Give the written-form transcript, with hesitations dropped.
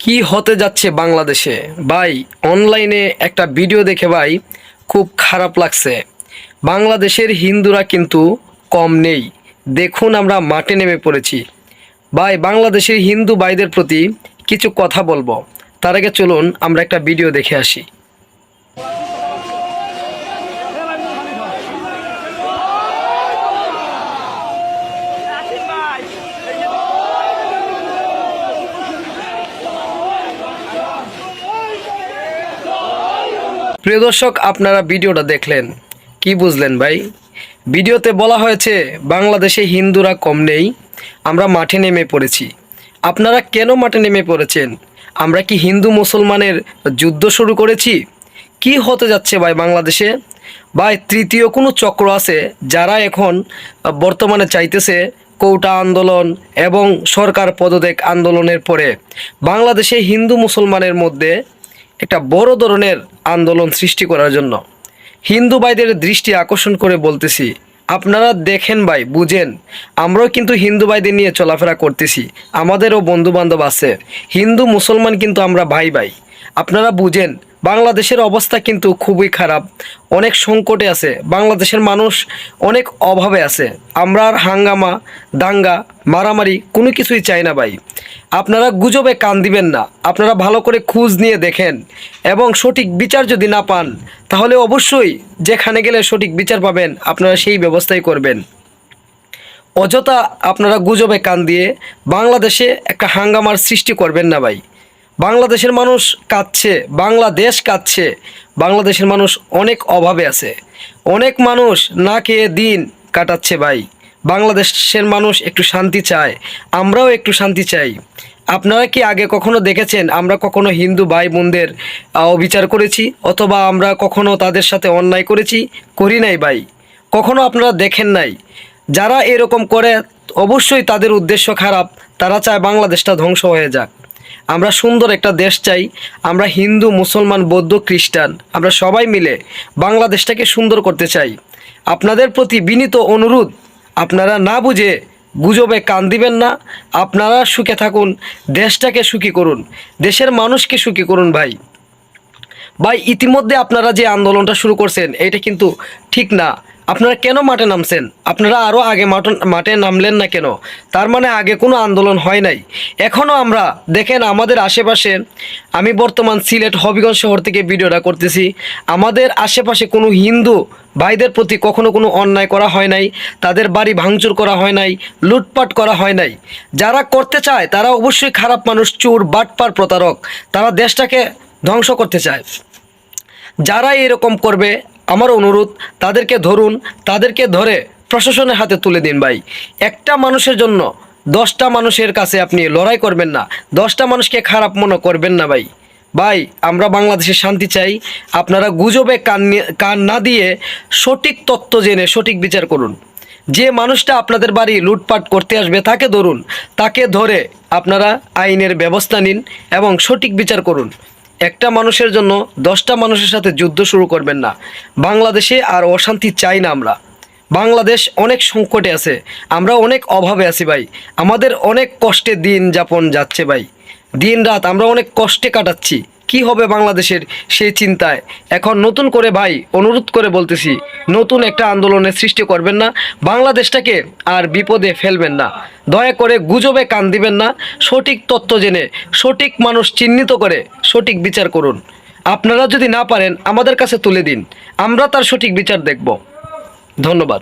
কি হতে যাচ্ছে বাংলাদেশে ভাই? অনলাইনে একটা ভিডিও দেখে ভাই খুব খারাপ লাগছে। বাংলাদেশের হিন্দুরা কিন্তু কম নেই। দেখুন আমরা মাঠে নেমে পড়েছি ভাই। বাংলাদেশের হিন্দু ভাইদের প্রতি কিছু কথা বলবো, তার আগে চলুন আমরা একটা ভিডিও দেখে আসি। প্রিয় দর্শক, আপনারা ভিডিওটা দেখলেন, কি বুঝলেন ভাই? ভিডিওতে বলা হয়েছে বাংলাদেশে হিন্দুরা কম নেই, আমরা মাঠে নেমে পড়েছি। আপনারা কেন মাঠে নেমে পড়েছেন? আমরা কি হিন্দু মুসলমানের যুদ্ধ শুরু করেছি? কি হতে যাচ্ছে ভাই বাংলাদেশে? ভাই, তৃতীয় কোনো চক্র আছে যারা এখন বর্তমানে চাইতেছে কোটা আন্দোলন এবং সরকার পদত্যাগ আন্দোলনের পরে বাংলাদেশে হিন্দু মুসলমানের মধ্যে একটা বড় ধরনের আন্দোলন সৃষ্টি করার জন্য। হিন্দু ভাইদের দৃষ্টি আকর্ষণ করে বলতেছি, আপনারা দেখেন ভাই, বুঝেন। আমরাও কিন্তু হিন্দু ভাইদের নিয়ে চলাফেরা করতেছি, আমাদেরও বন্ধু বান্ধব আছে। হিন্দু মুসলমান কিন্তু আমরা ভাই ভাই। আপনারা বুঝেন, বাংলাদেশের অবস্থা কিন্তু খুবই খারাপ, অনেক সংকটে আছে বাংলাদেশের মানুষ, অনেক অভাবে আছে। আমরা আর হাঙ্গামা, দাঙ্গা, মারামারি কোনো কিছুই চাই না ভাই। আপনারা গুজবে কান দিবেন না, আপনারা ভালো করে খোঁজ নিয়ে দেখেন এবং সঠিক বিচার যদি না পান তাহলে অবশ্যই যেখানে গেলে সঠিক বিচার পাবেন আপনারা সেই ব্যবস্থাই করবেন। অযথা আপনারা গুজবে কান দিয়ে বাংলাদেশে একটা হাঙ্গামার সৃষ্টি করবেন না ভাই। বাংলাদেশের মানুষ কাঁদছে, বাংলাদেশ কাঁদছে, বাংলাদেশের মানুষ অনেক অভাবে আছে, অনেক মানুষ না খেয়ে দিন কাটাচ্ছে ভাই। বাংলাদেশের মানুষ একটু শান্তি চায়, আমরাও একটু শান্তি চাই। আপনারা কি আগে কখনো দেখেছেন আমরা কখনো হিন্দু ভাই বোনদের অবিচার করেছি, অথবা আমরা কখনো তাদের সাথে অন্যায় করেছি? করি নাই ভাই, কখনো আপনারা দেখেন নাই। যারা এরকম করে অবশ্যই তাদের উদ্দেশ্য খারাপ, তারা চায় বাংলাদেশটা ধ্বংস হয়ে যাক। আমরা সুন্দর একটা দেশ চাই, আমরা হিন্দু মুসলমান বৌদ্ধ খ্রিস্টান আমরা সবাই মিলে বাংলাদেশটাকে সুন্দর করতে চাই। আপনাদের প্রতি বিনীত অনুরোধ, আপনারা না বুঝে গুজবে কান দিবেন না, আপনারা সুখে থাকুন, দেশটাকে সুখী করুন, দেশের মানুষকে সুখী করুন ভাই। ভাই, ইতিমধ্যে আপনারা যে আন্দোলনটা শুরু করছেন এটা কিন্তু ঠিক না। আপনারা কেন মাঠে নামছেন? আপনারা আরও আগে মাঠে নামলেন না কেন? তার মানে আগে কোনো আন্দোলন হয় নাই। এখনও আমরা দেখেন আমাদের আশেপাশে, আমি বর্তমান সিলেট হবিগঞ্জ শহর থেকে ভিডিওটা করতেছি, আমাদের আশেপাশে কোনো হিন্দু ভাইদের প্রতি কখনো কোনো অন্যায় করা হয় নাই, তাদের বাড়ি ভাঙচুর করা হয় নাই, লুটপাট করা হয় নাই। যারা করতে চায় তারা অবশ্যই খারাপ মানুষ, চোর, বাটপার, প্রতারক, তারা দেশটাকে ধ্বংস করতে চায়। যারা এরকম করবে আমার অনুরোধ, তাদেরকে ধরুন, তাদেরকে ধরে প্রশাসনের হাতে তুলে দিন ভাই। একটা মানুষের জন্য 10টা মানুষের কাছে আপনি লড়াই করবেন না, 10টা মানুষকে খারাপ মনে করবেন না ভাই। ভাই, আমরা বাংলাদেশে শান্তি চাই। আপনারা গুজবে কান না দিয়ে সঠিক তথ্য জেনে সঠিক বিচার করুন। যে মানুষটা আপনাদের বাড়ি লুটপাট করতে আসবে তাকে ধরুন, তাকে ধরে আপনারা আইনের ব্যবস্থা নিন এবং সঠিক বিচার করুন। একটা মানুষের জন্য 10টা মানুষের সাথে যুদ্ধ শুরু করবেন না। বাংলাদেশে আর অশান্তি চাই না আমরা। বাংলাদেশ অনেক সংকটে আছে, আমরা অনেক অভাবে আছি ভাই। আমাদের অনেক কষ্টে দিন যাপন যাচ্ছে ভাই, দিন রাত আমরা অনেক কষ্টে কাটাচ্ছি। কি হবে বাংলাদেশের সেই চিন্তায় এখন নতুন করে ভাই অনুরোধ করে বলতেছি, নতুন একটা আন্দোলনের সৃষ্টি করবেন না, বাংলাদেশটাকে আর বিপদে ফেলবেন না। দয়া করে গুজবে কান দিবেন না, সঠিক তথ্য জেনে সঠিক মানুষ চিহ্নিত করে সঠিক বিচার করুন। আপনারা যদি না পারেন আমাদের কাছে তুলে দিন, আমরা তার সঠিক বিচার দেখব। ধন্যবাদ।